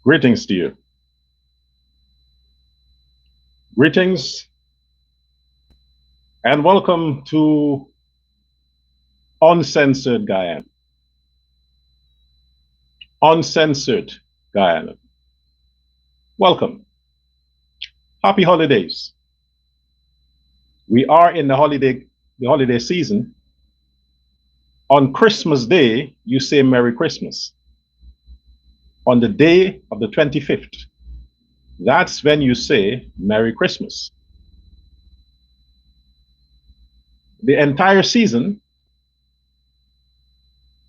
Greetings to you. Greetings and welcome to Uncensored Guyana. Uncensored Guyana. Welcome. Happy holidays. We are in the holiday season. On Christmas Day, you say Merry Christmas. On the day of the 25th, that's when you say Merry Christmas. The entire season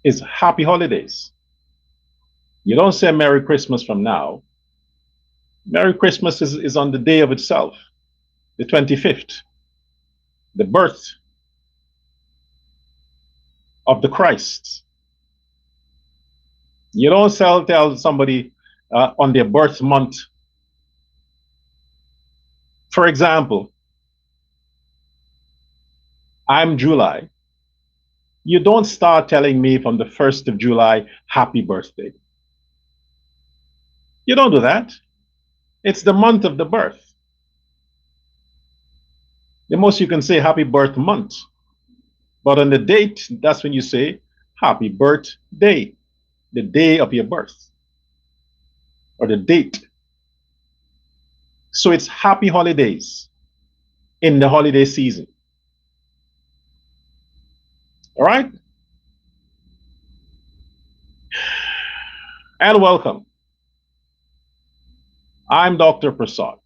is Happy Holidays. You don't say Merry Christmas from now. Merry Christmas is on the day of itself, the 25th, the birth of the Christ. You don't tell somebody on their birth month. For example, I'm July. You don't start telling me from the 1st of July, happy birthday. You don't do that. It's the month of the birth. The most you can say happy birth month. But on the date, that's when you say happy birthday, the day of your birth, or the date. So it's happy holidays in the holiday season. All right? And welcome. I'm Dr. Prasad,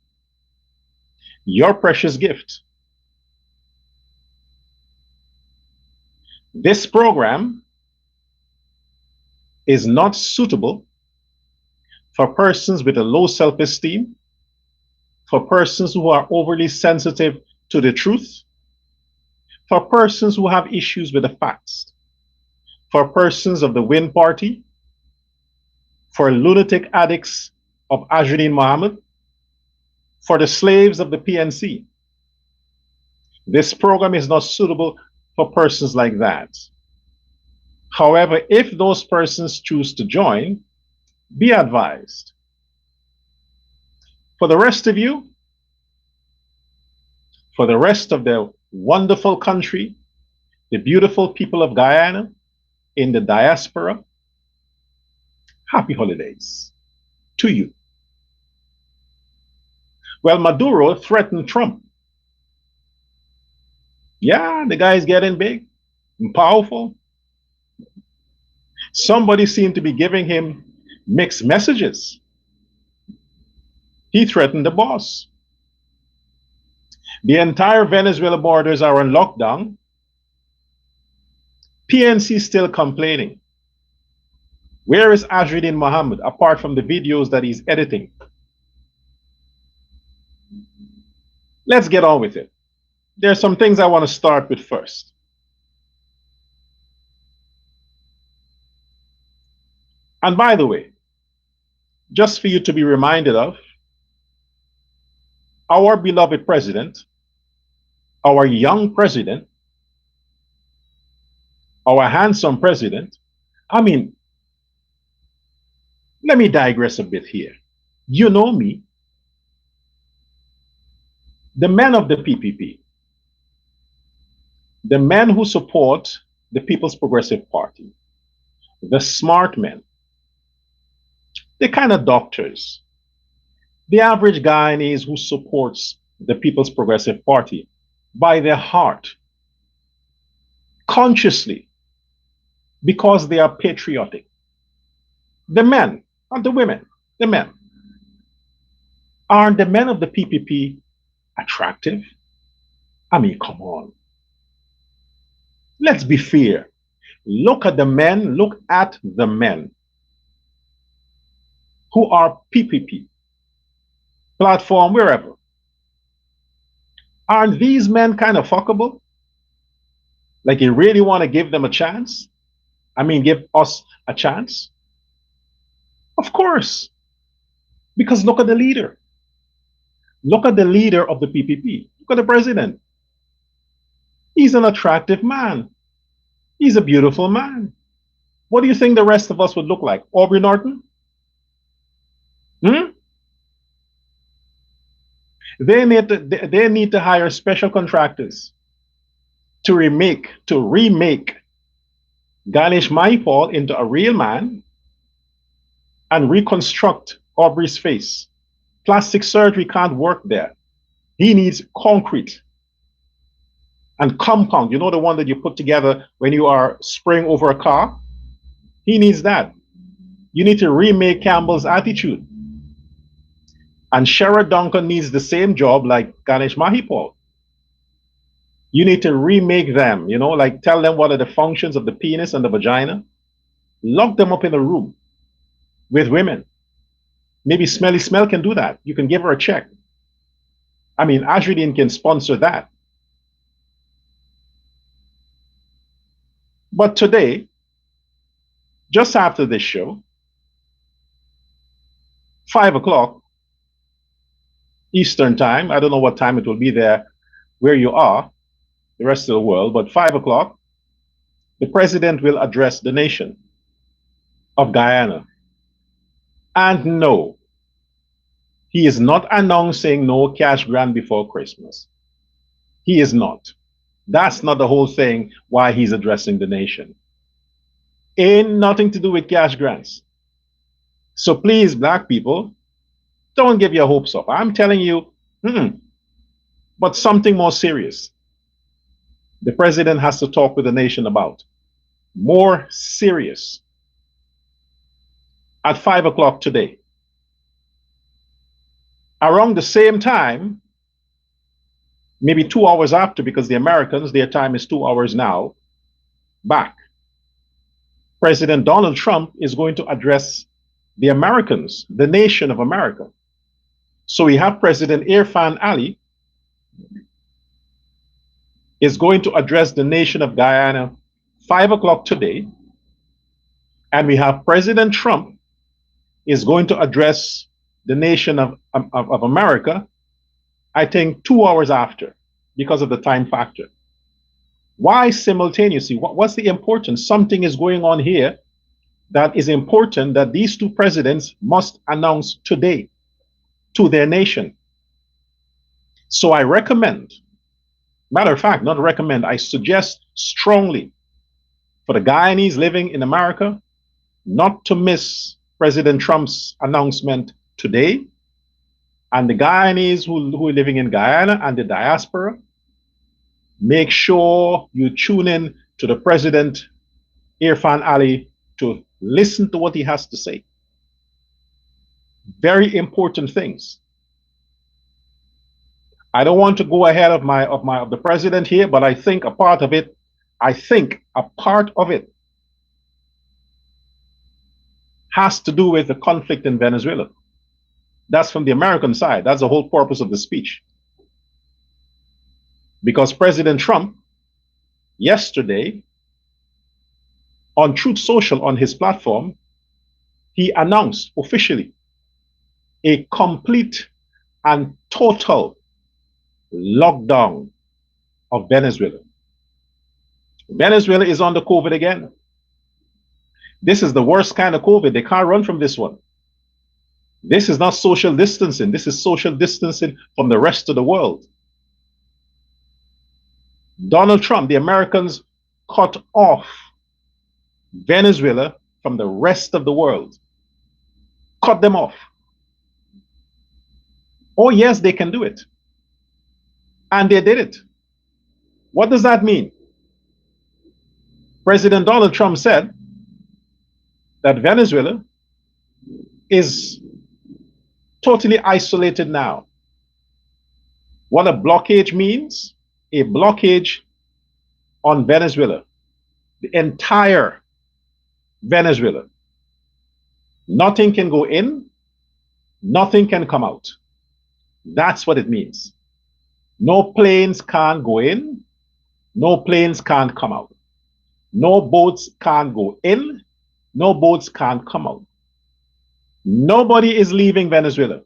your precious gift. This program is not suitable for persons with a low self-esteem, for persons who are overly sensitive to the truth, for persons who have issues with the facts, for persons of the Win Party, for lunatic addicts of Ajuddin Mohammed, for the slaves of the PNC. This program is not suitable for persons like that. However, if those persons choose to join, be advised. For the rest of you, for the rest of the wonderful country, the beautiful people of Guyana, in the diaspora, happy holidays to you. Well, Maduro threatened Trump. Yeah, the guy is getting big and powerful. Somebody seemed to be giving him mixed messages. He threatened the boss. The entire Venezuela borders are on lockdown. PNC still complaining. Where is Ajuddin Mohammed, apart from the videos that he's editing? Let's get on with it. There are some things I want to start with first. And by the way, just for you to be reminded of, our beloved president, our young president, our handsome president, I mean, let me digress a bit here. You know me, the men of the PPP, the men who support the People's Progressive Party, the smart men, the kind of doctors, the average Guyanese who supports the People's Progressive Party by their heart, consciously, because they are patriotic. The men, not the women, the men. Aren't the men of the PPP attractive? I mean, come on. Let's be fair. Look at the men who are PPP, platform, wherever. Aren't these men kind of fuckable? Like you really want to give them a chance? I mean, give us a chance? Of course. Because look at the leader. Look at the leader of the PPP. Look at the president. He's an attractive man. He's a beautiful man. What do you think the rest of us would look like? Aubrey Norton? They need to hire special contractors to remake Ganesh Mahipal into a real man and reconstruct Aubrey's face. Plastic surgery can't work there. He needs concrete and compound. You know, the one that you put together when you are spraying over a car? He needs that. You need to remake Campbell's attitude. And Sherrod Duncan needs the same job like Ganesh Mahipal. You need to remake them, you know, like tell them what are the functions of the penis and the vagina. Lock them up in a room with women. Maybe Smelly Smell can do that. You can give her a check. I mean, Ajridin can sponsor that. But today, just after this show, 5 o'clock Eastern time, I don't know what time it will be there where you are, the rest of the world, but 5 o'clock, the president will address the nation of Guyana. And no, he is not announcing no cash grant before Christmas. He is not. That's not the whole thing why he's addressing the nation. Ain't nothing to do with cash grants. So please, black people, don't give your hopes up. I'm telling you, but something more serious. The president has to talk with the nation about. More serious. At 5 o'clock today. Around the same time, maybe 2 hours after, because the Americans, their time is 2 hours now, back. President Donald Trump is going to address the Americans, the nation of America. So we have President Irfan Ali is going to address the nation of Guyana 5 o'clock today. And we have President Trump is going to address the nation of America, I think 2 hours after, because of the time factor. Why simultaneously? What's the importance? Something is going on here that is important that these two presidents must announce today to their nation. So I recommend, matter of fact, not recommend, I suggest strongly for the Guyanese living in America not to miss President Trump's announcement today, and the Guyanese who are living in Guyana and the diaspora, make sure you tune in to the President Irfan Ali to listen to what he has to say. Very important things. I don't want to go ahead of the president here, but I think a part of it has to do with the conflict in Venezuela. That's from the American side. That's the whole purpose of the speech. Because President Trump, yesterday, on Truth Social, on his platform, he announced officially a complete and total lockdown of Venezuela. Venezuela is on the COVID again. This is the worst kind of COVID. They can't run from this one. This is not social distancing. This is social distancing from the rest of the world. Donald Trump, the Americans cut off Venezuela from the rest of the world. Cut them off. Oh, yes, they can do it. And they did it. What does that mean? President Donald Trump said that Venezuela is totally isolated now. What a blockade means? A blockage on Venezuela, the entire Venezuela. Nothing can go in, nothing can come out. That's what it means. No planes can't go in, no planes can't come out. No boats can't go in, no boats can't come out. Nobody is leaving Venezuela.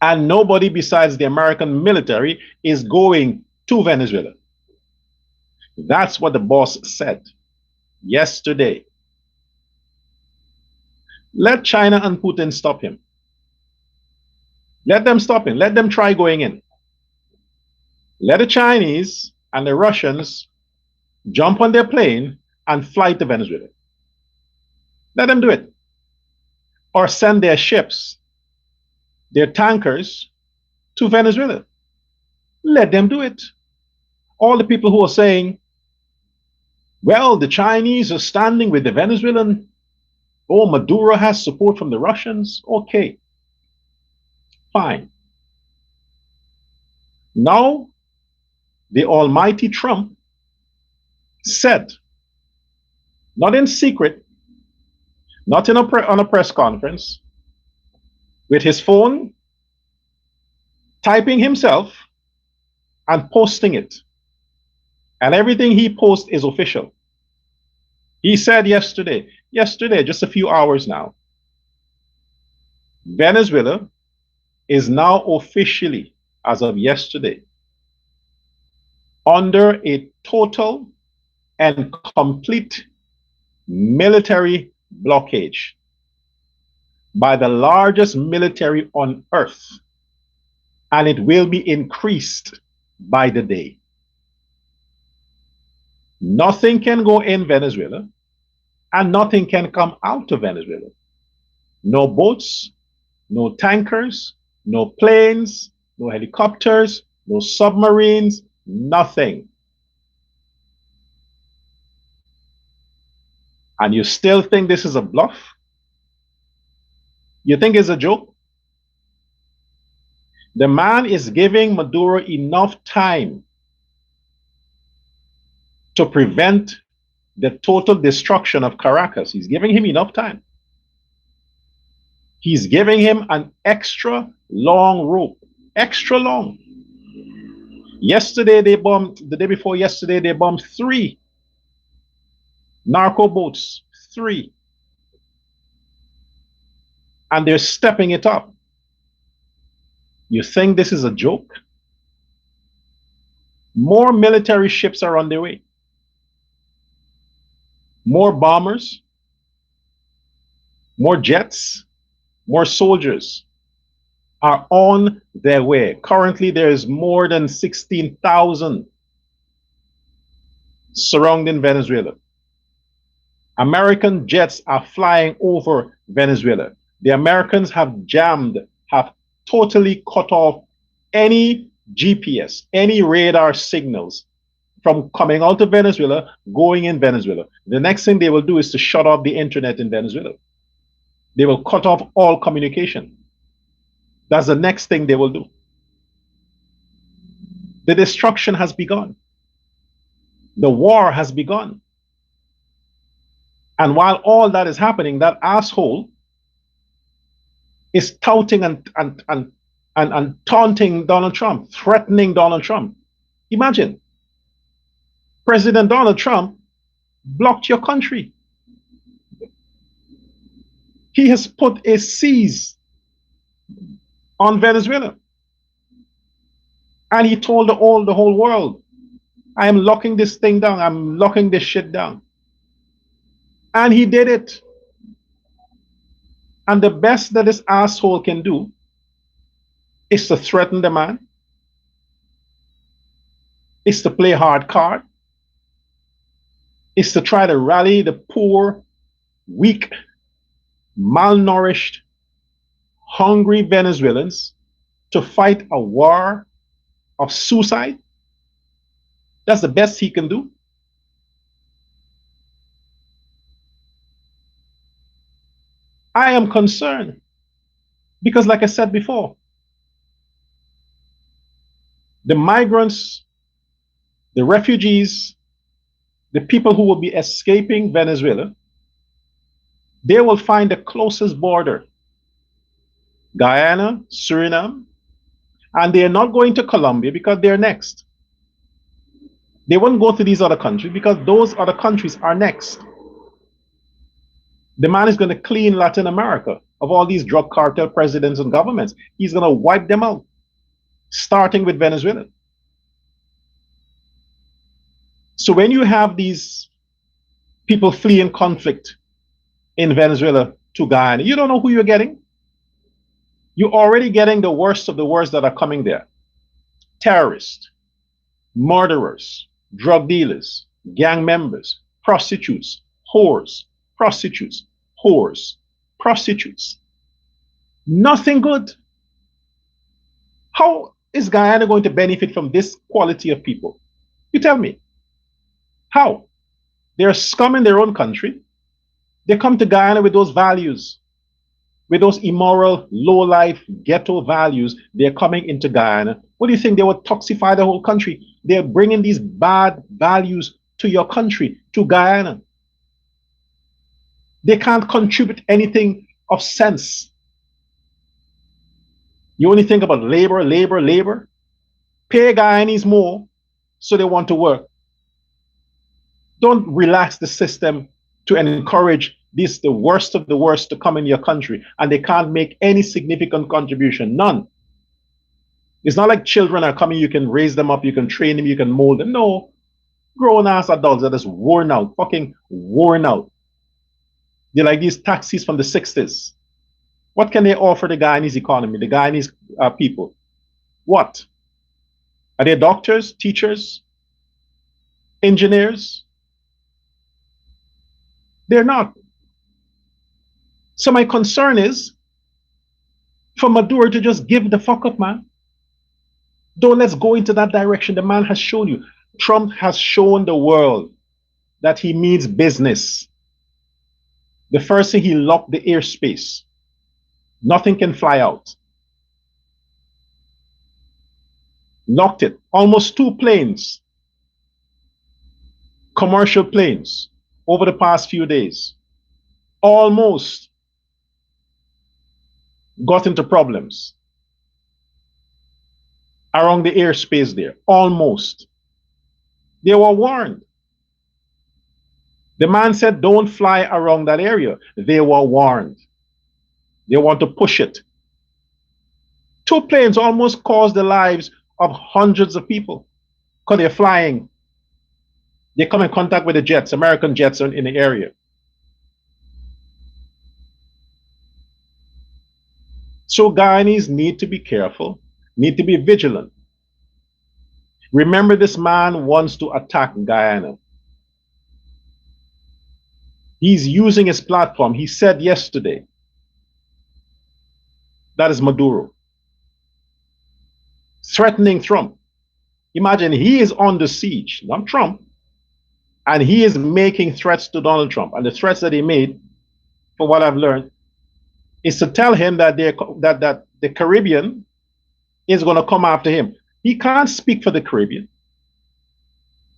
And nobody besides the American military is going to Venezuela. That's what the boss said yesterday. Let China and Putin stop him. Let them stop in. Let them try going in. Let the Chinese and the Russians jump on their plane and fly to Venezuela. Let them do it. Or send their ships, their tankers to Venezuela. Let them do it. All the people who are saying, well, the Chinese are standing with the Venezuelan, oh, Maduro has support from the Russians. Okay, fine. Now, the almighty Trump said, not in secret, not in on a press conference, with his phone, typing himself and posting it. And everything he posts is official. He said yesterday, just a few hours now, Venezuela is now officially, as of yesterday, under a total and complete military blockage by the largest military on earth, and it will be increased by the day. Nothing can go in Venezuela, and nothing can come out of Venezuela. No boats, no tankers, no planes, no helicopters, no submarines, nothing. And you still think this is a bluff? You think it's a joke? The man is giving Maduro enough time to prevent the total destruction of Caracas. He's giving him enough time. He's giving him an extra long rope, extra long. Yesterday they bombed, the day before yesterday, they bombed 3 narco boats, 3. And they're stepping it up. You think this is a joke? More military ships are on their way. More bombers, more jets, more soldiers are on their way. Currently, there is more than 16,000 surrounding Venezuela. American jets are flying over Venezuela. The Americans have totally cut off any GPS, any radar signals from coming out of Venezuela, going in Venezuela. The next thing they will do is to shut off the internet in Venezuela. They will cut off all communication. That's the next thing they will do. The destruction has begun. The war has begun. And while all that is happening, that asshole is touting and taunting Donald Trump, threatening Donald Trump. Imagine, President Donald Trump blocked your country. He has put a seize on Venezuela. And he told the whole world, I am locking this thing down. I'm locking this shit down. And he did it. And the best that this asshole can do is to threaten the man, is to play hard card, is to try to rally the poor, weak, malnourished, hungry Venezuelans to fight a war of suicide. That's the best he can do. I am concerned because, like I said before, the migrants, the refugees, the people who will be escaping Venezuela, they will find the closest border, Guyana, Suriname, and they are not going to Colombia because they're next. They won't go to these other countries because those other countries are next. The man is going to clean Latin America of all these drug cartel presidents and governments. He's going to wipe them out, starting with Venezuela. So when you have these people fleeing conflict in Venezuela to Guyana, you don't know who you're getting. You're already getting the worst of the worst that are coming there. Terrorists, murderers, drug dealers, gang members, prostitutes, whores, prostitutes, whores, prostitutes. Nothing good. How is Guyana going to benefit from this quality of people? You tell me. How? They're scum in their own country. They come to Guyana with those values, with those immoral, low-life, ghetto values. They're coming into Guyana. What do you think? They would toxify the whole country. They're bringing these bad values to your country, to Guyana. They can't contribute anything of sense. You only think about labor, labor, labor. Pay Guyanese more so they want to work. Don't relax the system to encourage this, the worst of the worst, to come in your country, and they can't make any significant contribution, none. It's not like children are coming, you can raise them up, you can train them, you can mold them. No, grown-ass adults that is worn out, fucking worn out. They're like these taxis from the 60s. What can they offer the Guyanese economy, the Guyanese people? What? Are they doctors, teachers, engineers? They're not. So my concern is for Maduro to just give the fuck up, man. Don't let's go into that direction. The man has shown you. Trump has shown the world that he means business. The first thing, he locked the airspace. Nothing can fly out. Locked it. Almost 2 planes, commercial planes, over the past few days, almost got into problems around the airspace there. Almost. They were warned. The man said, don't fly around that area. They were warned. They want to push it. 2 planes almost caused the lives of hundreds of people because they're flying. They come in contact with the jets, American jets in the area. So Guyanese need to be careful, need to be vigilant. Remember, this man wants to attack Guyana. He's using his platform. He said yesterday, that is Maduro, threatening Trump. Imagine, he is under siege, not Trump, and he is making threats to Donald Trump. And the threats that he made, from what I've learned, is to tell him that the Caribbean is going to come after him. He can't speak for the Caribbean.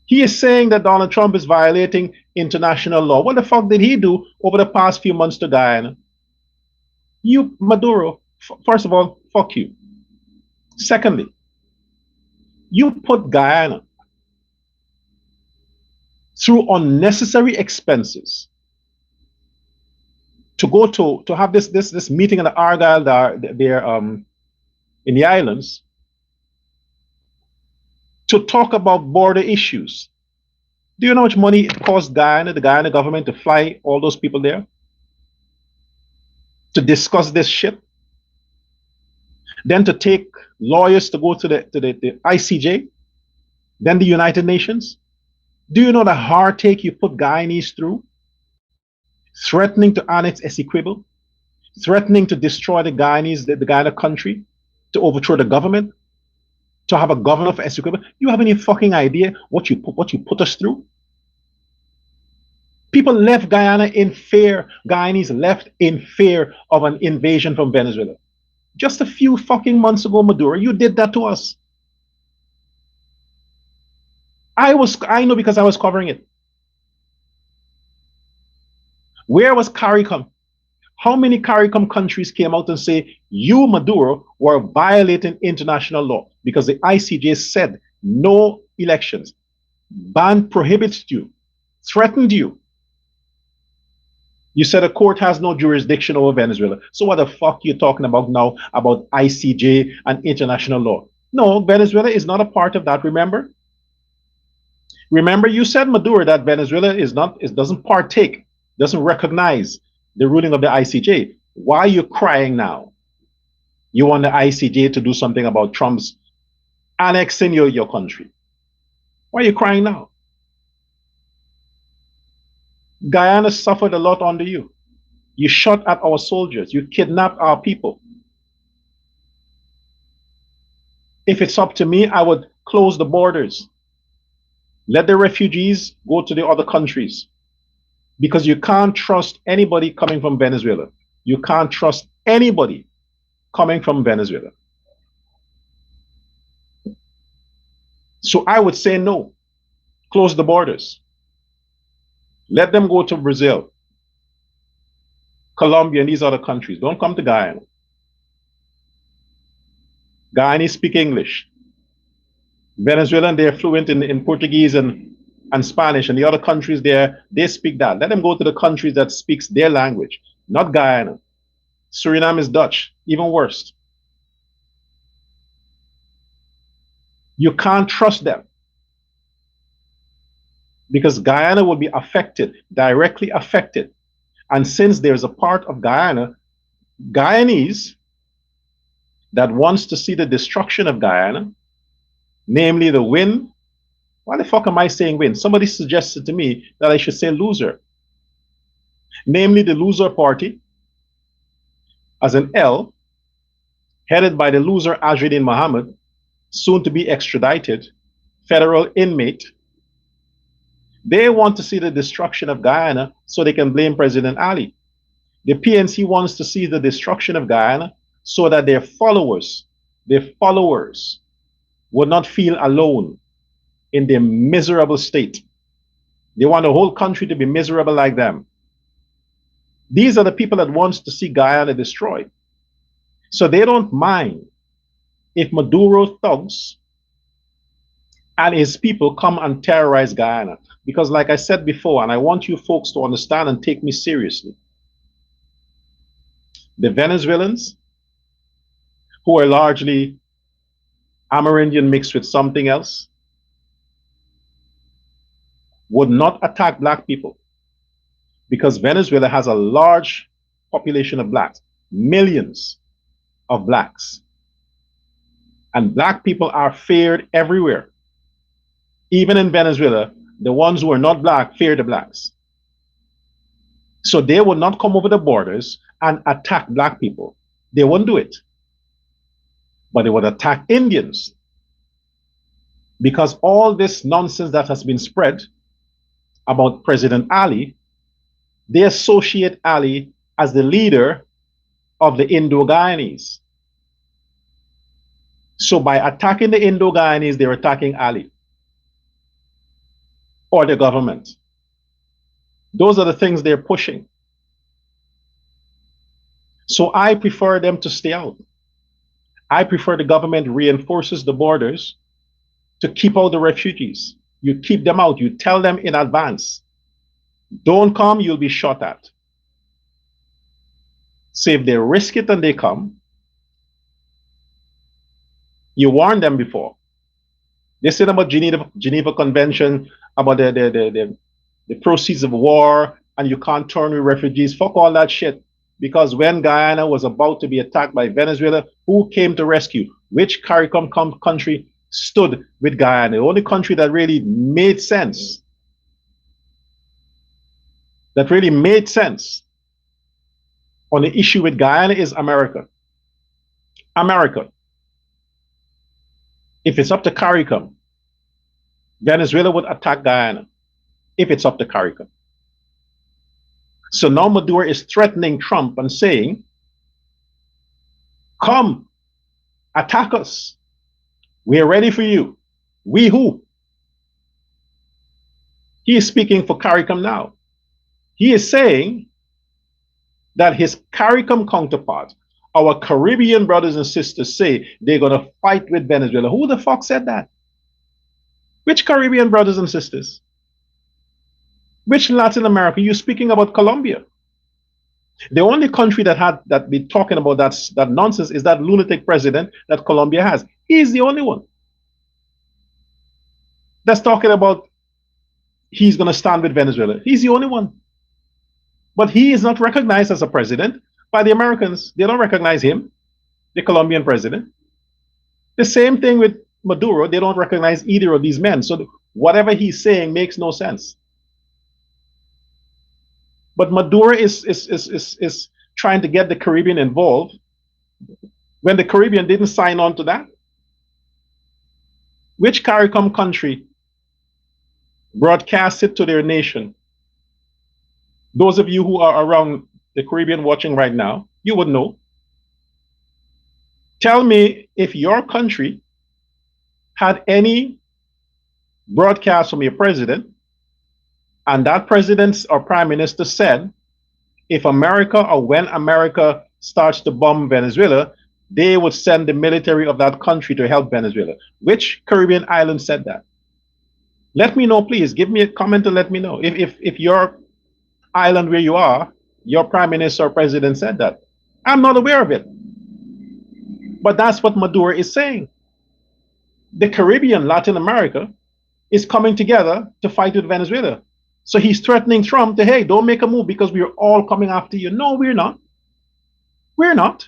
He is saying that Donald Trump is violating international law. What the fuck did he do over the past few months to Guyana? You, Maduro, first of all, fuck you. Secondly, you put Guyana through unnecessary expenses to go to have this meeting in the Argyle there in the islands, to talk about border issues. Do you know how much money it cost Guyana, the Guyana government, to fly all those people there to discuss this shit? Then to take lawyers to go to the ICJ, then the United Nations. Do you know the heartache you put Guyanese through? Threatening to annex Essequibo, threatening to destroy the Guyanese, the Guyana country, to overthrow the government, to have a governor for Essequibo. You have any fucking idea what you put us through? People left Guyana in fear. Guyanese left in fear of an invasion from Venezuela. Just a few fucking months ago, Maduro, you did that to us. I know because I was covering it. Where was CARICOM? How many CARICOM countries came out and say, you, Maduro, were violating international law because the ICJ said no elections, prohibits you, threatened you. You said a court has no jurisdiction over Venezuela. So what the fuck you talking about now about ICJ and international law? No, Venezuela is not a part of that, remember? Remember, you said, Maduro, that Venezuela doesn't partake, doesn't recognize the ruling of the ICJ. Why are you crying now? You want the ICJ to do something about Trump's annexing your country. Why are you crying now? Guyana suffered a lot under you. You shot at our soldiers. You kidnapped our people. If it's up to me, I would close the borders. Let the refugees go to the other countries. Because you can't trust anybody coming from Venezuela. You can't trust anybody coming from Venezuela. So I would say no. Close the borders. Let them go to Brazil, Colombia, and these other countries. Don't come to Guyana. Guyanese speak English. Venezuelan, they're fluent in Portuguese and Spanish, and the other countries there, they speak that. Let them go to the countries that speaks their language, not Guyana. Suriname is Dutch, even worse. You can't trust them because Guyana will be affected, directly affected. And since there's a part of Guyana, Guyanese, that wants to see the destruction of Guyana, namely the win. Why the fuck am I saying win? Somebody suggested to me that I should say loser. Namely the loser party, as an L, headed by the loser Ajudin Mohammed, soon to be extradited, federal inmate. They want to see the destruction of Guyana so they can blame President Ali. The PNC wants to see the destruction of Guyana so that their followers would not feel alone in their miserable state. They want the whole country to be miserable like them. These are the people that wants to see Guyana destroyed. So they don't mind if Maduro thugs and his people come and terrorize Guyana. Because like I said before, and I want you folks to understand and take me seriously, the Venezuelans, who are largely Amerindian mixed with something else, would not attack black people because Venezuela has a large population of blacks, millions of blacks. And black people are feared everywhere. Even in Venezuela, the ones who are not black fear the blacks. So they would not come over the borders and attack black people. They wouldn't do it. But they would attack Indians. Because all this nonsense that has been spread about President Ali, they associate Ali as the leader of the Indo-Guyanese. So by attacking the Indo-Guyanese, they're attacking Ali or the government. Those are the things they're pushing. So I prefer them to stay out. I prefer the government reinforces the borders to keep out the refugees. You keep them out. You tell them in advance. Don't come, you'll be shot at. So if they risk it and they come, you warn them before. They said about Geneva Convention, about the proceeds of war, and you can't turn with refugees. Fuck all that shit. Because when Guyana was about to be attacked by Venezuela, who came to rescue? Which CARICOM country stood with Guyana? The only country that really made sense, on the issue with Guyana is America. America. If it's up to CARICOM, Venezuela would attack Guyana if it's up to CARICOM. So now Maduro is threatening Trump and saying, come, attack us. We are ready for you. We who? He is speaking for CARICOM now. He is saying that his CARICOM counterpart, our Caribbean brothers and sisters, say they're going to fight with Venezuela. Who the fuck said that? Which Caribbean brothers and sisters? Which Latin America? You're speaking about Colombia. The only country that be talking about that nonsense is that lunatic president that Colombia has. He's the only one that's talking about he's going to stand with Venezuela. He's the only one. But he is not recognized as a president by the Americans. They don't recognize him. the Colombian president. The same thing with Maduro. They don't recognize either of these men. So whatever he's saying makes no sense. But Maduro is trying to get the Caribbean involved when the Caribbean didn't sign on to that. Which CARICOM country broadcast it to their nation? Those of you who are around the Caribbean watching right now, you would know. Tell me if your country had any broadcast from your president, and that president or prime minister said, if America or when America starts to bomb Venezuela, they would send the military of that country to help Venezuela. Which Caribbean island said that? Let me know, please. Give me a comment and let me know. If your island where you are, your prime minister or president said that. I'm not aware of it. But that's what Maduro is saying. The Caribbean, Latin America, is coming together to fight with Venezuela. So he's threatening Trump to, hey, don't make a move because we're all coming after you. No, we're not. We're not.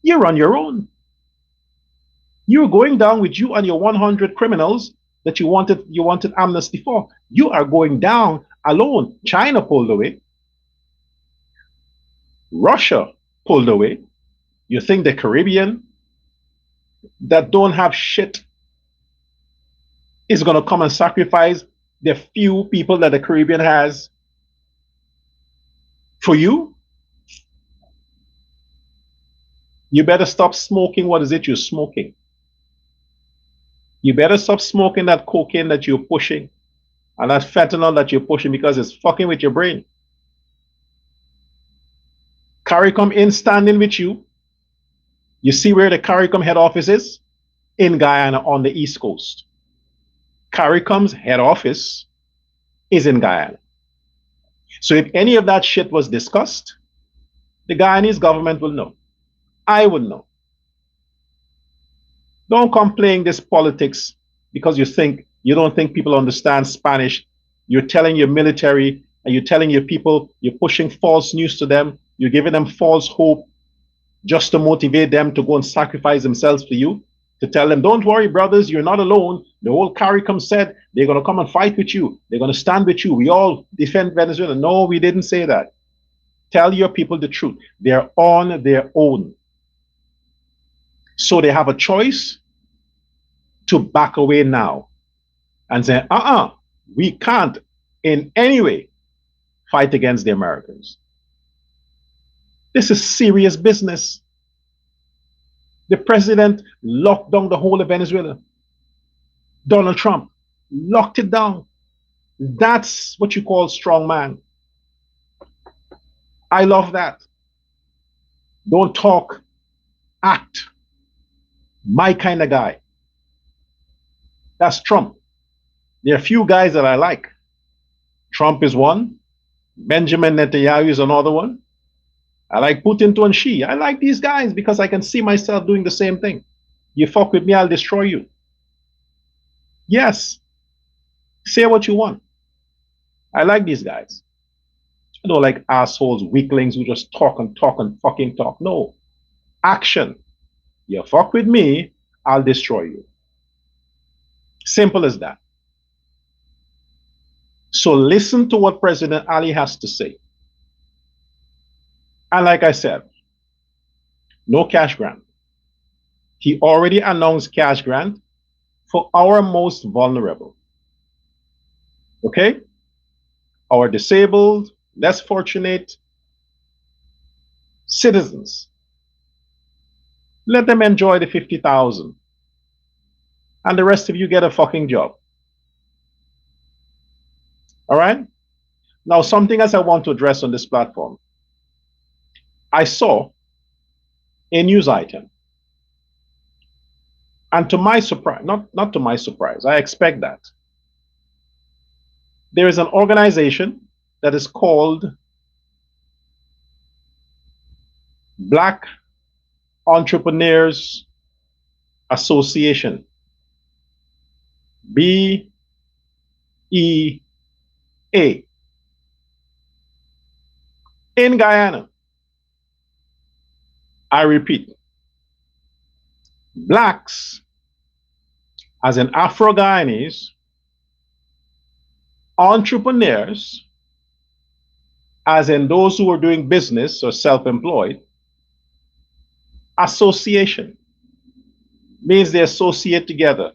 You're on your own. You're going down with you and your 100 criminals that you wanted amnesty for. You are going down alone. China pulled away. Russia pulled away. You think the Caribbean that don't have shit is going to come and sacrifice the few people that the Caribbean has for you? You better stop smoking. What is it you're smoking? You better stop smoking that cocaine that you're pushing and that fentanyl that you're pushing because it's fucking with your brain. CARICOM in standing with you. You see where the CARICOM head office is? In Guyana on the East Coast. CARICOM's head office is in Guyana. So if any of that shit was discussed, the Guyanese government will know. I will know. Don't come playing this politics because you don't think people understand Spanish. You're telling your military and you're telling your people, you're pushing false news to them. You're giving them false hope just to motivate them to go and sacrifice themselves for you. To tell them, don't worry, brothers, you're not alone. The whole CARICOM said they're going to come and fight with you. They're going to stand with you. We all defend Venezuela. No, we didn't say that. Tell your people the truth. They're on their own. So they have a choice to back away now and say, we can't in any way fight against the Americans. This is serious business. The president locked down the whole of Venezuela. Donald Trump locked it down. That's what you call strong man. I love that. Don't talk, act. My kind of guy. That's Trump. There are a few guys that I like. Trump is one. Benjamin Netanyahu is another one. I like Putin too and Xi. I like these guys because I can see myself doing the same thing. You fuck with me, I'll destroy you. Yes. Say what you want. I like these guys. I don't like assholes, weaklings who just talk and talk and fucking talk. No. Action. You fuck with me, I'll destroy you. Simple as that. So listen to what President Ali has to say. And like I said, no cash grant. He already announced cash grant for our most vulnerable. Okay? Our disabled, less fortunate citizens. Let them enjoy the 50,000. And the rest of you get a fucking job. All right? Now, something else I want to address on this platform. I saw a news item. And to my surprise, not to my surprise, I expect that. There is an organization that is called Black Entrepreneurs Association. BEA. In Guyana. I repeat, Blacks, as in Afro-Guyanese, entrepreneurs, as in those who are doing business or self-employed, association means they associate together.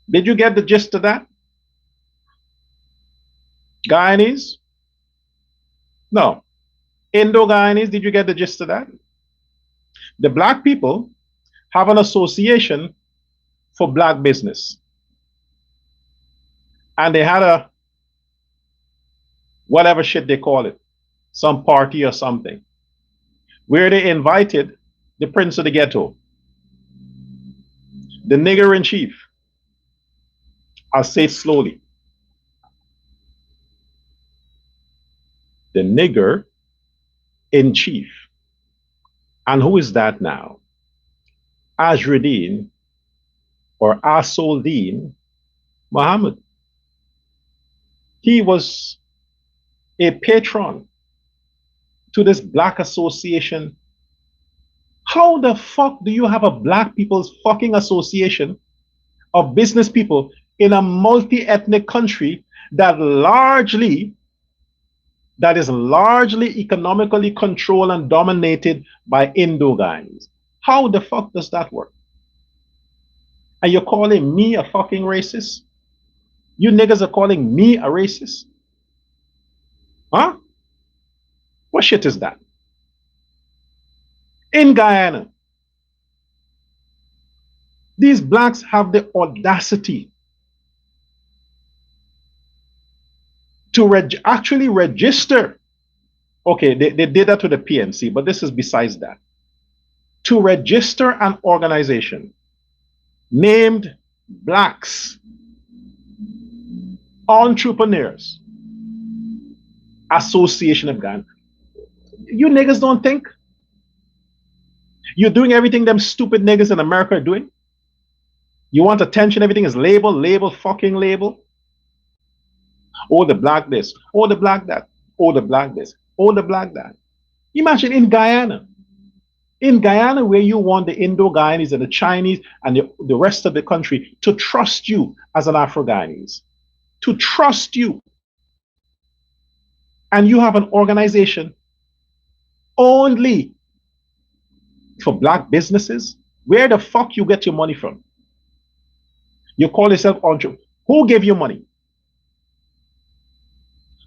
Did you get the gist of that? Guyanese? No. Indo-Guyanese, did you get the gist of that? The black people have an association for black business. And they had a, whatever shit they call it, some party or something, where they invited the prince of the ghetto, the nigger in chief. I'll say it slowly. The nigger in chief. And who is that now? Ajruddin or Asoldin Muhammad. He was a patron to this black association. How the fuck do you have a black people's fucking association of business people in a multi-ethnic country that is largely economically controlled and dominated by Indo-Guyanese? How the fuck does that work? And you're calling me a fucking racist? You niggas are calling me a racist? Huh? What shit is that? In Guyana, these blacks have the audacity to actually register. Okay, they did that to the PNC, but this is besides that. To register an organization named Blacks Entrepreneurs Association of Ghana. You niggas don't think you're doing everything them stupid niggas in America are doing? You want attention, everything is label, fucking label. Oh, the black this, oh, the black that, oh, the black this, oh, the black that. Imagine in Guyana where you want the Indo-Guyanese and the Chinese and the rest of the country to trust you as an Afro-Guyanese, to trust you. And you have an organization only for black businesses. Where the fuck you get your money from? You call yourself entrepreneur. Who gave you money?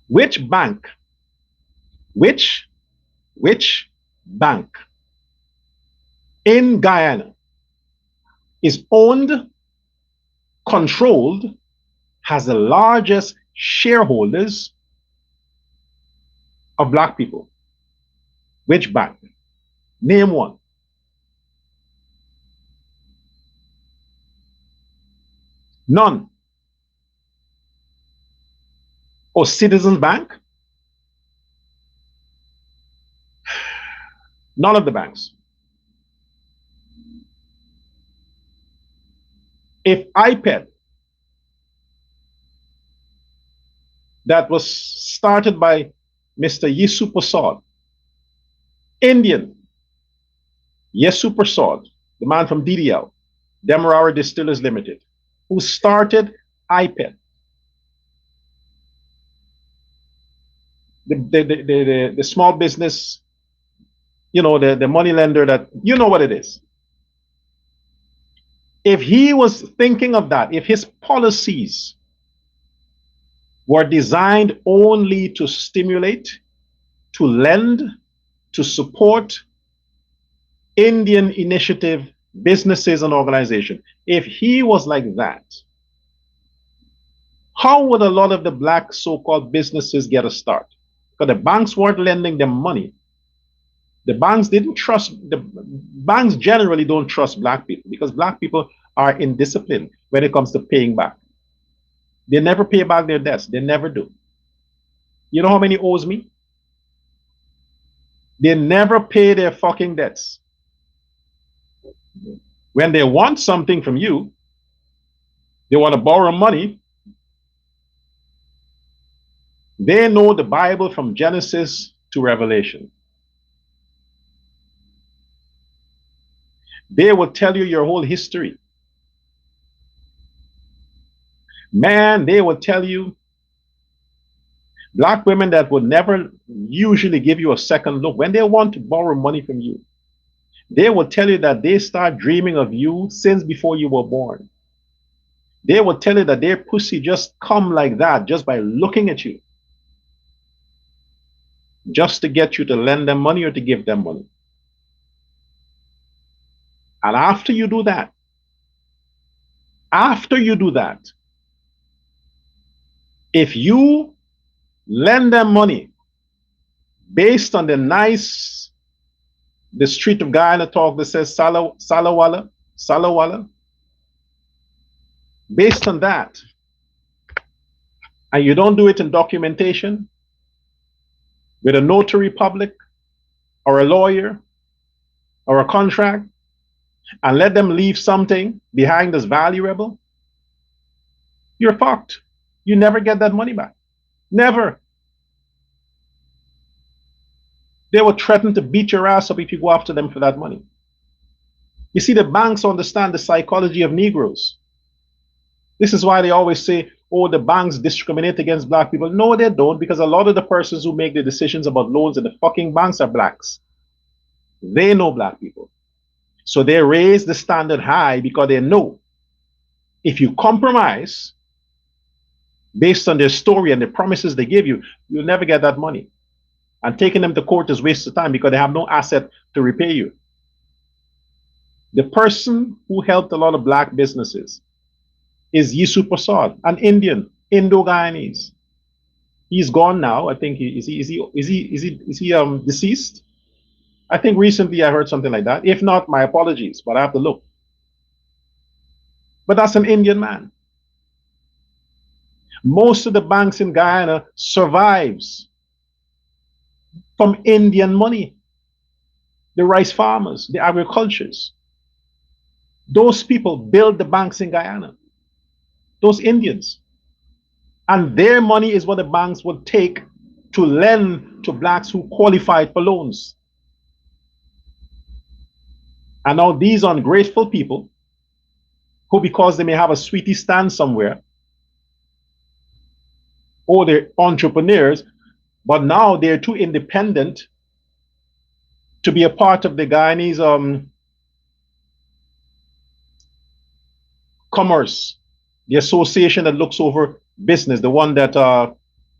Which bank? Which bank in Guyana is owned, controlled, has the largest shareholders of black people? Which bank? Name one. None. Or Citizens Bank? None of the banks. If IPED, that was started by Mr. Yesu Prasad, Indian, Yesu Prasad, the man from DDL, Demerara Distillers Limited, who started IPED, the small business, you know, the money lender that, you know what it is. If he was thinking of that, if his policies were designed only to stimulate, to lend, to support Indian initiative businesses and organizations, if he was like that, how would a lot of the black so-called businesses get a start? Because the banks weren't lending them money. The banks didn't trust, the banks generally don't trust black people because black people are indisciplined when it comes to paying back. They never pay back their debts. They never do. You know how many owes me? They never pay their fucking debts. When they want something from you, they want to borrow money. They know the Bible from Genesis to Revelation. They will tell you your whole history. Man, they will tell you black women that would never usually give you a second look when they want to borrow money from you. They will tell you that they start dreaming of you since before you were born. They will tell you that their pussy just come like that just by looking at you, just to get you to lend them money or to give them money. And after you do that, if you lend them money based on the street of Guyana talk that says salawala, salawala, based on that, and you don't do it in documentation with a notary public or a lawyer or a contract, and let them leave something behind that's valuable, you're fucked. You never get that money back. Never. They will threaten to beat your ass up if you go after them for that money. You see, the banks understand the psychology of Negroes. This is why they always say, oh, the banks discriminate against black people. No, they don't, because a lot of the persons who make the decisions about loans in the fucking banks are blacks. They know black people. So they raise the standard high because they know if you compromise based on their story and the promises they give you, you'll never get that money. And taking them to court is waste of time because they have no asset to repay you. The person who helped a lot of black businesses is Yisu Prasad, an Indian, Indo-Guyanese. He's gone now. I think is he deceased? I think recently I heard something like that. If not, my apologies, but I have to look. But that's an Indian man. Most of the banks in Guyana survives from Indian money. The rice farmers, the agricultures. Those people build the banks in Guyana. Those Indians. And their money is what the banks would take to lend to blacks who qualified for loans. And now these ungrateful people, who because they may have a sweetie stand somewhere, or they're entrepreneurs, but now they're too independent to be a part of the Guyanese commerce, the association that looks over business, the one that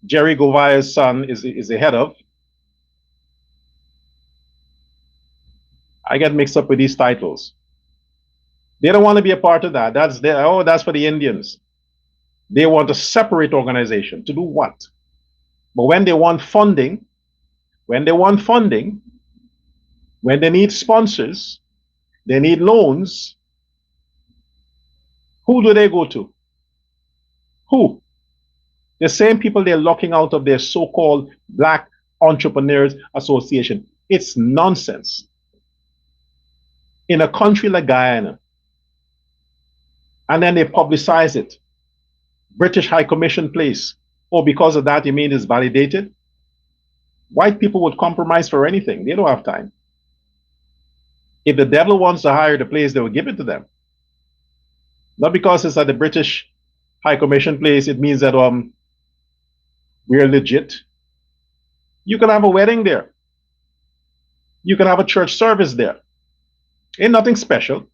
Jerry Govaya's son is the head of. I get mixed up with these titles. They don't want to be a part of that. That's for the Indians. They want a separate organization. To do what? But when they want funding, when they need sponsors, they need loans, who do they go to? Who? The same people they're locking out of their so-called Black Entrepreneurs Association. It's nonsense. In a country like Guyana, and then they publicize it. British High Commission place. Oh, because of that, you mean it's validated? White people would compromise for anything. They don't have time. If the devil wants to hire the place, they will give it to them. Not because it's at the British High Commission place, it means that we're legit. You can have a wedding there. You can have a church service there. Ain't nothing special.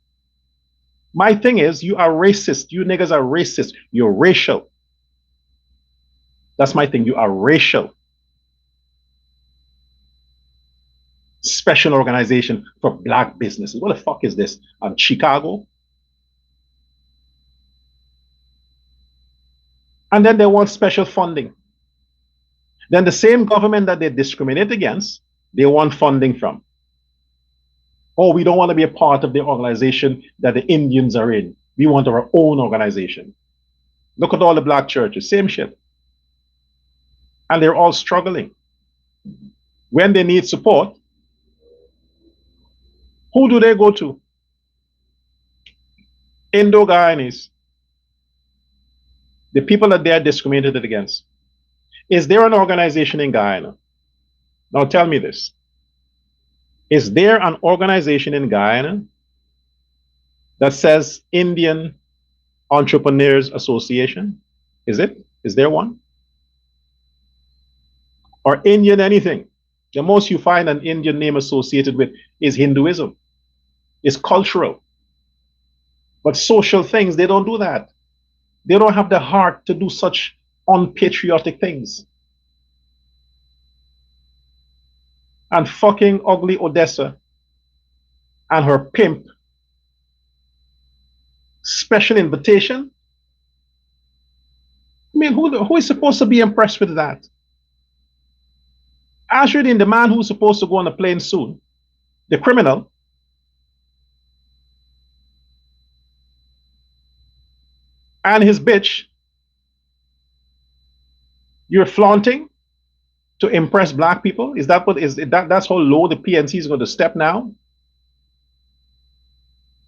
My thing is, you are racist. You niggas are racist. You're racial. That's my thing. You are racial. Special organization for black businesses. What the fuck is this? Chicago? And then they want special funding. Then the same government that they discriminate against, they want funding from. Oh, we don't want to be a part of the organization that the Indians are in. We want our own organization. Look at all the black churches, same shit. And they're all struggling. When they need support, who do they go to? Indo-Guyanese. The people that they are discriminated against. Is there an organization in Guyana? Now tell me this. Is there an organization in Guyana that says Indian Entrepreneurs Association? Is it? Is there one? Or Indian anything? The most you find an Indian name associated with is Hinduism. It's cultural. But social things, they don't do that. They don't have the heart to do such unpatriotic things. And fucking ugly Odessa and her pimp special invitation. I mean, who is supposed to be impressed with that? Ashridin, the man who's supposed to go on a plane soon, the criminal, and his bitch, you're flaunting to impress black people? Is that what is that? That's how low the PNC is going to step now?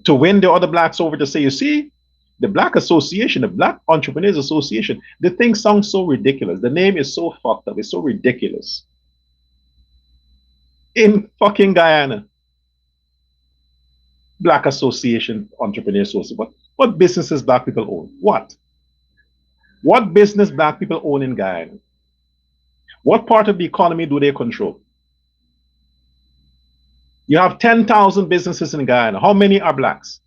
To win the other blacks over to say, you see, the Black Association, the Black Entrepreneurs Association, the thing sounds so ridiculous. The name is so fucked up. It's so ridiculous. In fucking Guyana, Black Association, Entrepreneurs Association. What businesses black people own? What business black people own in Guyana? What part of the economy do they control? You have 10,000 businesses in Guyana. How many are blacks?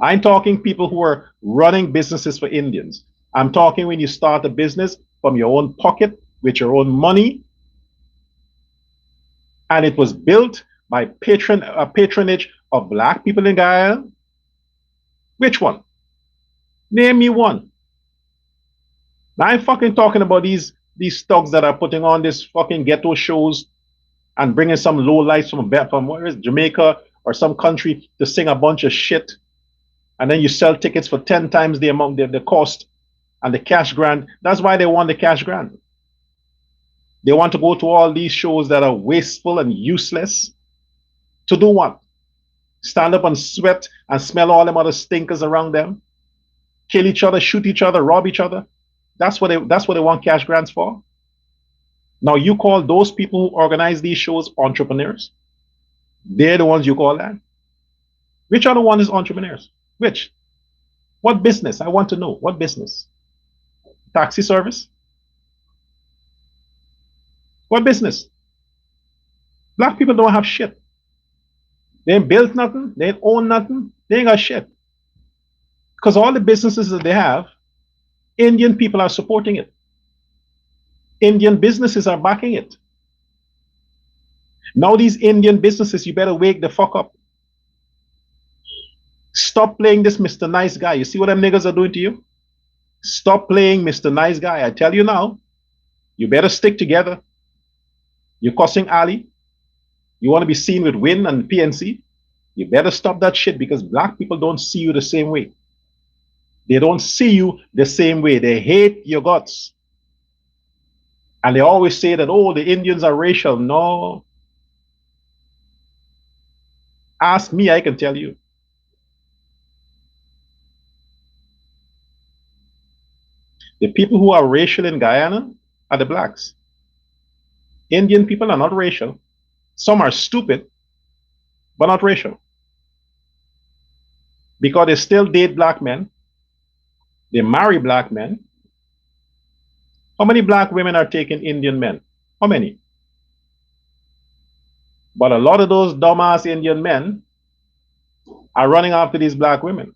I'm talking people who are running businesses for Indians. I'm talking when you start a business from your own pocket with your own money, and it was built by patronage of black people in Guyana. Which one? Name me one. Now I'm fucking talking about these thugs that are putting on this fucking ghetto shows and bringing some low lights from where is Jamaica or some country to sing a bunch of shit, and then you sell tickets for 10 times the amount, the cost, and the cash grant. That's why they want the cash grant. They want to go to all these shows that are wasteful and useless. To do what? Stand up and sweat and smell all them other stinkers around them, kill each other, shoot each other, rob each other. That's what they want cash grants for. Now you call those people who organize these shows entrepreneurs? They're the ones you call that? Which other one is entrepreneurs? Which? What business? I want to know. What business? Taxi service? What business? Black people don't have shit. They ain't built nothing. They ain't own nothing. They ain't got shit. Because all the businesses that they have, Indian people are supporting it. Indian businesses are backing it. Now these Indian businesses, you better wake the fuck up. Stop playing this Mr. Nice Guy. You see what them niggas are doing to you? Stop playing Mr. Nice Guy. I tell you now, you better stick together. You're cussing Ali. You want to be seen with Win and PNC. You better stop that shit, because black people don't see you the same way. They don't see you the same way. They hate your guts. And they always say that, oh, the Indians are racial. No. Ask me, I can tell you. The people who are racial in Guyana are the blacks. Indian people are not racial. Some are stupid, but not racial. Because they still date black men. They marry black men. How many black women are taking Indian men? How many? But a lot of those dumbass Indian men are running after these black women.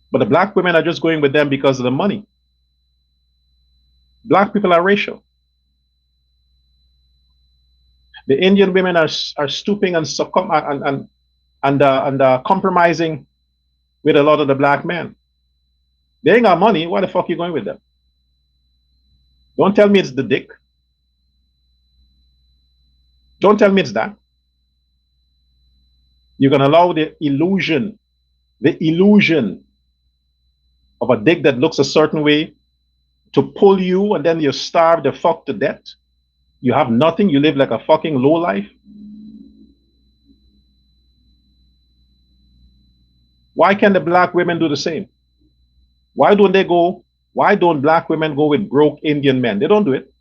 But the black women are just going with them because of the money. Black people are racial. The Indian women are stooping and compromising with a lot of the black men. They ain't got money. Why the fuck are you going with them? Don't tell me it's the dick. Don't tell me it's that. You're going to allow the illusion of a dick that looks a certain way to pull you, and then you starve the fuck to death. You have nothing. You live like a fucking low life. Why can't the black women do the same? Why don't black women go with broke Indian men? They don't do it.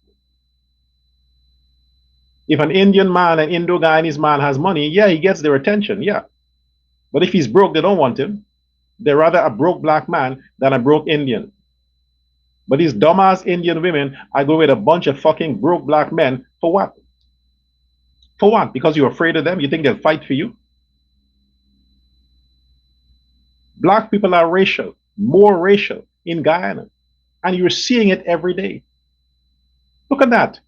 If an Indian man, an Indo-Guyanese man has money, yeah, he gets their attention, yeah. But if he's broke, they don't want him. They're rather a broke black man than a broke Indian. But these dumbass Indian women, I go with a bunch of fucking broke black men for what? For what? Because you're afraid of them? You think they'll fight for you? Black people are racial, more racial in Guyana. And you're seeing it every day. Look at that.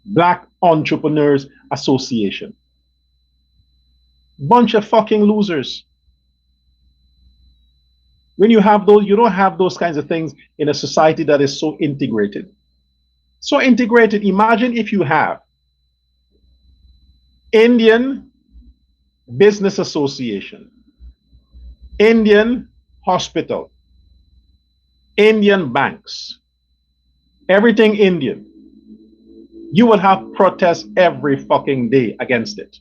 Black Entrepreneurs Association. Bunch of fucking losers. When you have those, you don't have those kinds of things in a society that is so integrated. So integrated. Imagine if you have Indian Business Association, Indian hospital, Indian banks, everything Indian. You will have protests every fucking day against it.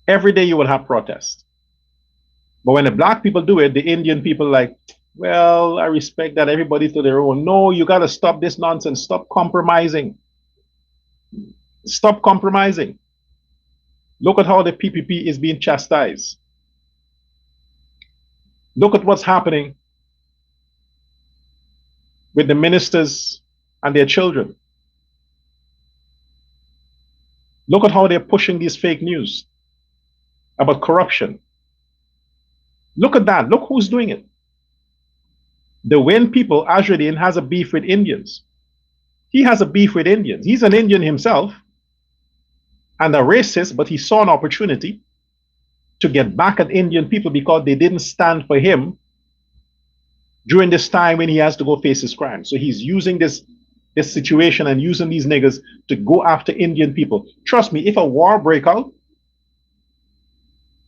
Every day you will have protests. But when the black people do it, the Indian people like, well, I respect that, everybody to their own. No, you got to stop this nonsense. Stop compromising. Stop compromising. Look at how the PPP is being chastised. Look at what's happening with the ministers and their children. Look at how they're pushing these fake news about corruption. Look at that. Look who's doing it. The Wen people, Azradin, has a beef with Indians. He has a beef with Indians. He's an Indian himself and a racist, but he saw an opportunity to get back at Indian people because they didn't stand for him during this time when he has to go face his crime. So he's using this situation and using these niggas to go after Indian people. Trust me, if a war break out,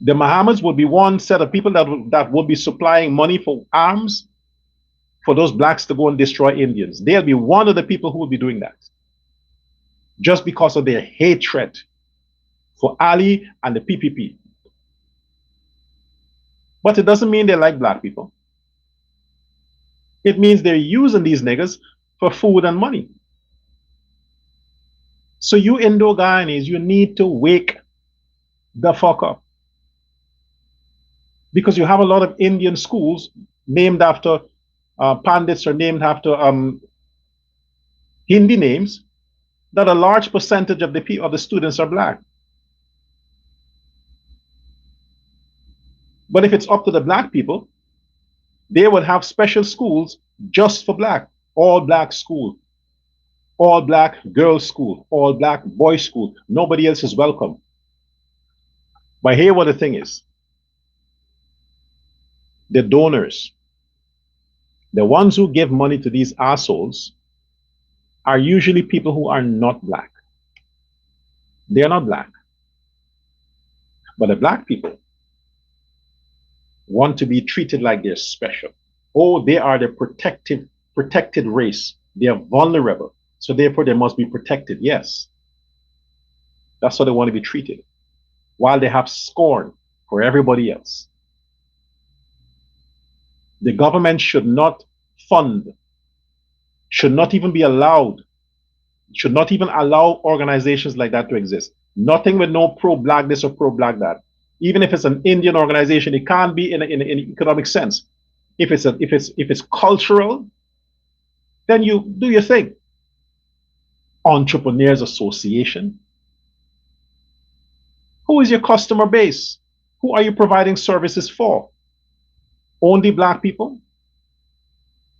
the Mohammeds would be one set of people that would be supplying money for arms for those blacks to go and destroy Indians. They'll be one of the people who will be doing that. Just because of their hatred for Ali and the PPP. But it doesn't mean they like black people. It means they're using these niggas for food and money. So you Indo-Guyanese, you need to wake the fuck up. Because you have a lot of Indian schools named after Pandits or named after Hindi names that a large percentage of the students are black. But if it's up to the black people, they would have special schools just for black. All black school, all black girls school, all black boys school. Nobody else is welcome. But here what the thing is. The donors, the ones who give money to these assholes, are usually people who are not black. They are not black. But the black people want to be treated like they're special. Oh, they are the protected race. They are vulnerable. So therefore they must be protected. Yes. That's how they want to be treated. While they have scorn for everybody else. The government should not fund, should not even be allowed, should not even allow organizations like that to exist. Nothing with no pro-black this or pro-black that. Even if it's an Indian organization, it can't be in an economic sense. If it's cultural, then you do your thing. Entrepreneurs Association. Who is your customer base? Who are you providing services for? Only black people?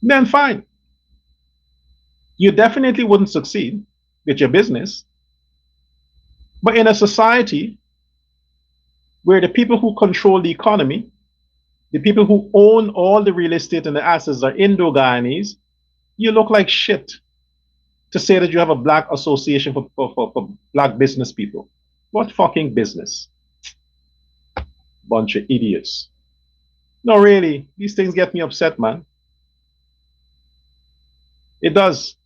Then fine. You definitely wouldn't succeed with your business. But in a society where the people who control the economy, the people who own all the real estate and the assets are Indo-Guyanese, you look like shit to say that you have a black association for black business people. What fucking business? Bunch of idiots. No, really, these things get me upset, man. It does.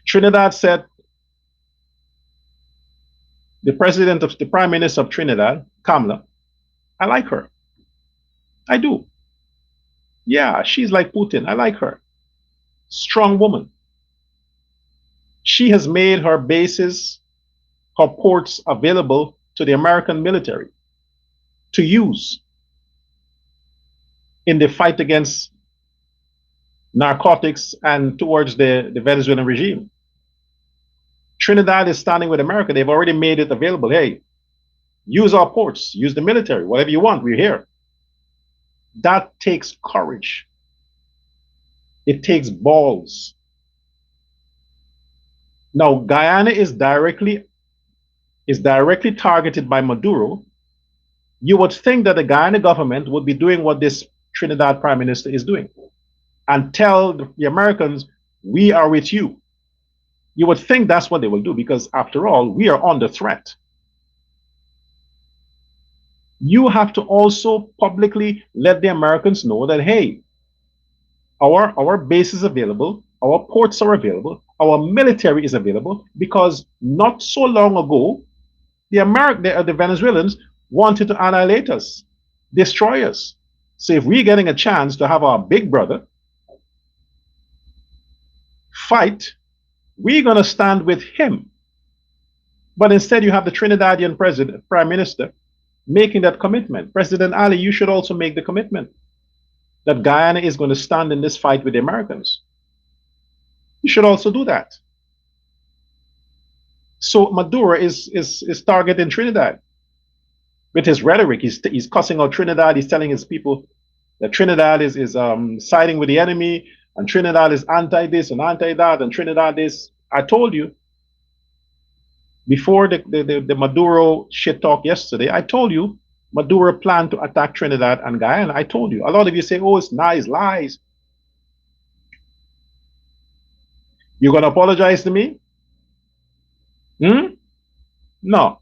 Trinidad said, the Prime Minister of Trinidad, Kamala, I like her. I do. Yeah, she's like Putin. I like her. Strong woman. She has made her bases, her ports available to the American military to use in the fight against narcotics and towards the Venezuelan regime. Trinidad is standing with America. They've already made it available. Hey, use our ports, use the military, whatever you want, we're here. That takes courage. It takes balls. Now, Guyana is directly targeted by Maduro. You would think that the Guyana government would be doing what this Trinidad Prime Minister is doing and tell the Americans, we are with you. You would think that's what they will do because, after all, we are under threat. You have to also publicly let the Americans know that, hey, our base is available, our ports are available, our military is available, because not so long ago, the Venezuelans wanted to annihilate us, destroy us. So if we're getting a chance to have our big brother fight, we're going to stand with him. But instead, you have the Trinidadian Prime Minister making that commitment. President Ali, you should also make the commitment that Guyana is going to stand in this fight with the Americans. You should also do that. So Maduro is targeting Trinidad with his rhetoric. He's cussing out Trinidad. He's telling his people that Trinidad is siding with the enemy, and Trinidad is anti-this and anti-that, and Trinidad is. I told you before the Maduro shit talk yesterday. I told you Maduro planned to attack Trinidad and Guyana. I told you. A lot of you say, "Oh, it's nice lies." You gonna apologize to me? No.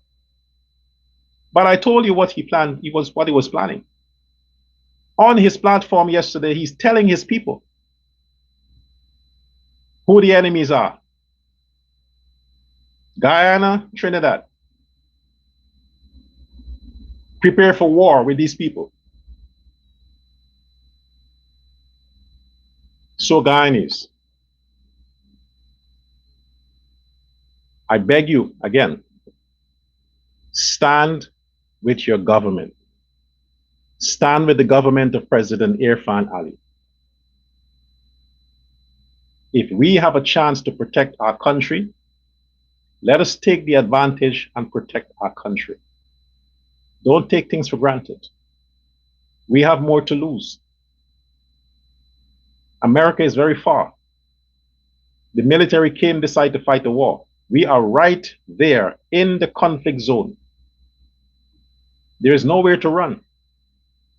But I told you what he planned. What he was planning. On his platform yesterday, he's telling his people who the enemies are. Guyana, Trinidad. Prepare for war with these people. So Guyanese, I beg you again, stand with your government. Stand with the government of President Irfan Ali. If we have a chance to protect our country, let us take the advantage and protect our country. Don't take things for granted. We have more to lose. America is very far. The military came decide to fight the war. We are right there in the conflict zone. There is nowhere to run.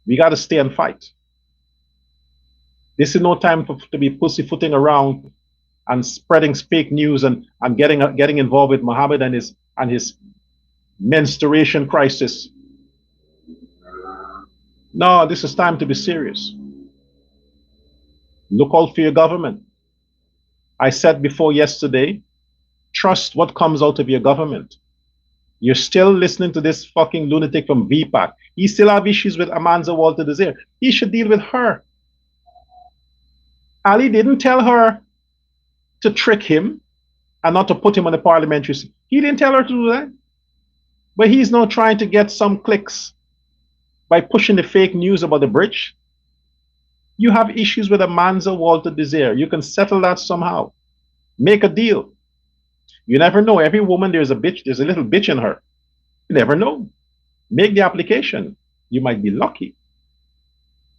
We got to stay and fight. This is no time to be pussyfooting around and spreading fake news and getting involved with Muhammad and his menstruation crisis. No, this is time to be serious. Look out for your government. I said before yesterday, trust what comes out of your government. You're still listening to this fucking lunatic from VPAC. He still have issues with Amanza Walter Desir. He should deal with her. Ali didn't tell her to trick him and not to put him on the parliamentary seat. He didn't tell her to do that. But he's now trying to get some clicks by pushing the fake news about the bridge. You have issues with Amanza Walter Desir. You can settle that somehow. Make a deal. You never know. Every woman, there's a little bitch in her. You never know. Make the application. You might be lucky.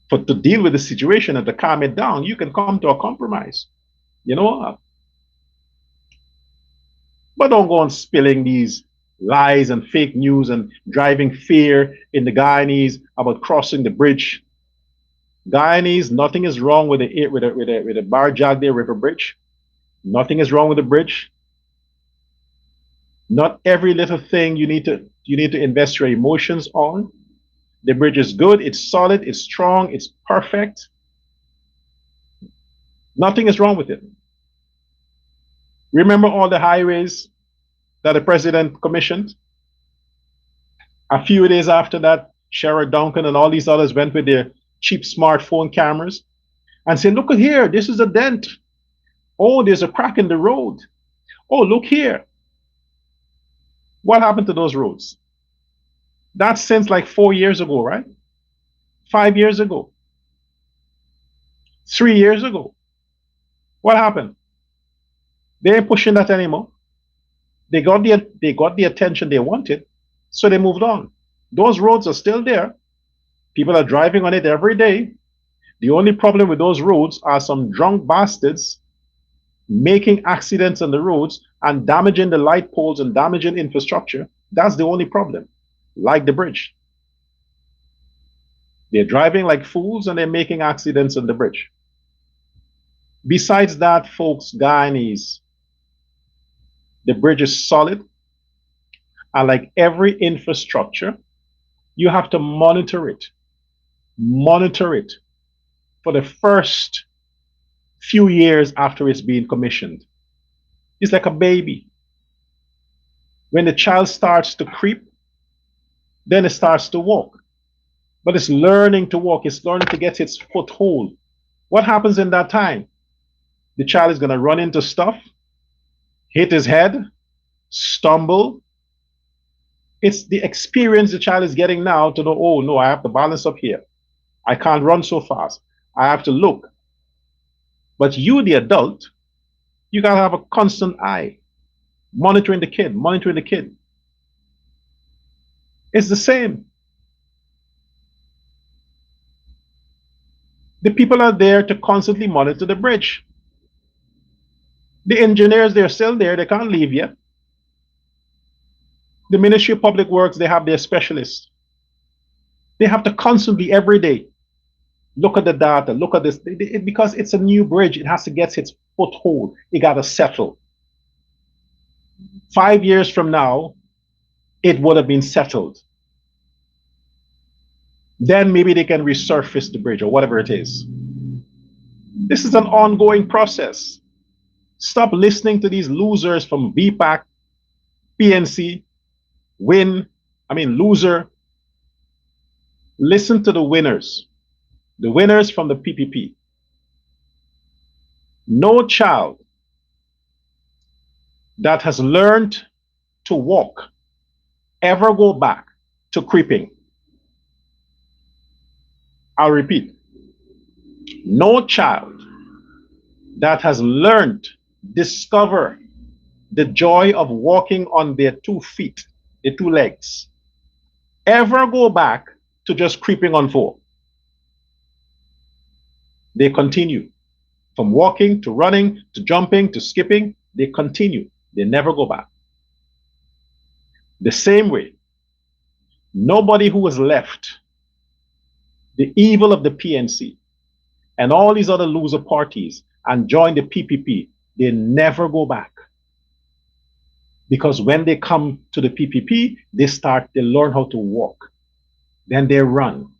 But to deal with the situation and to calm it down, you can come to a compromise. You know? But don't go on spilling these lies and fake news and driving fear in the Guyanese about crossing the bridge. Guyanese, nothing is wrong with the Bar Jagde River Bridge. Nothing is wrong with the bridge. Not every little thing you need to invest your emotions on. The bridge is good, it's solid, it's strong, it's perfect. Nothing is wrong with it. Remember all the highways that the president commissioned? A few days after that, Sherrod Duncan and all these others went with their cheap smartphone cameras and said, look at here, this is a dent. Oh, there's a crack in the road. Oh, look here. What happened to those roads? That's since like 4 years ago, right? 5 years ago, 3 years ago. What happened? They ain't pushing that anymore. They got the attention they wanted, so they moved on. Those roads are still there. People are driving on it every day. The only problem with those roads are some drunk bastards making accidents on the roads and damaging the light poles and damaging infrastructure. That's the only problem. Like the bridge. They're driving like fools and they're making accidents on the bridge. Besides that, folks, Guyanese, the bridge is solid. And like every infrastructure, you have to monitor it. Monitor it for the first few years after it's being commissioned. It's like a baby. When the child starts to creep, then it starts to walk. But it's learning to walk, it's learning to get its foothold. What happens in that time? The child is going to run into stuff, hit his head, stumble. It's the experience the child is getting now to know, oh no, I have to balance up here. I can't run so fast. I have to look. But you, the adult, you got to have a constant eye, monitoring the kid, monitoring the kid. It's the same. The people are there to constantly monitor the bridge. The engineers, they're still there. They can't leave yet. The Ministry of Public Works, they have their specialists. They have to constantly, every day, look at the data, look at this. Because it's a new bridge, it has to get its foothold. It got to settle. 5 years from now, it would have been settled. Then maybe they can resurface the bridge or whatever it is. This is an ongoing process. Stop listening to these losers from VPAC, PNC, loser. Listen to the winners from the PPP. No child that has learned to walk ever go back to creeping. I'll repeat. No child that has learned, discover the joy of walking on their 2 feet, their 2 legs, ever go back to just creeping on 4. They continue. From walking to running to jumping to skipping, they continue. They never go back. The same way, nobody who was left, the evil of the PNC and all these other loser parties and join the PPP, they never go back. Because when they come to the PPP, they learn how to walk. Then they run.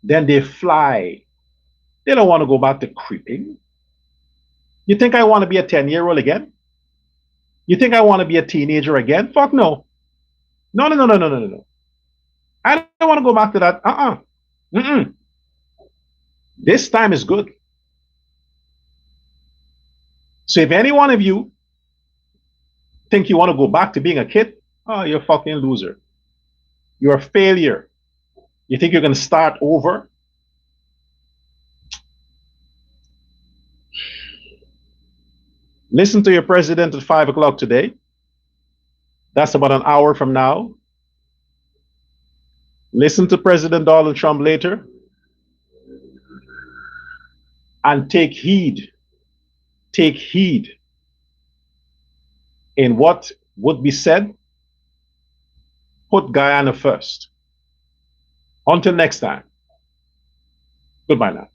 Then they fly. They don't want to go back to creeping. You think I want to be a 10-year-old again? You think I want to be a teenager again? Fuck no. No. I don't want to go back to that. This time is good. So if any one of you think you want to go back to being a kid, oh, you're a fucking loser. You're a failure. You think you're going to start over? Listen to your president at 5 o'clock today. That's about an hour from now. Listen to President Donald Trump later. And take heed in what would be said. Put Guyana first. Until next time. Goodbye now.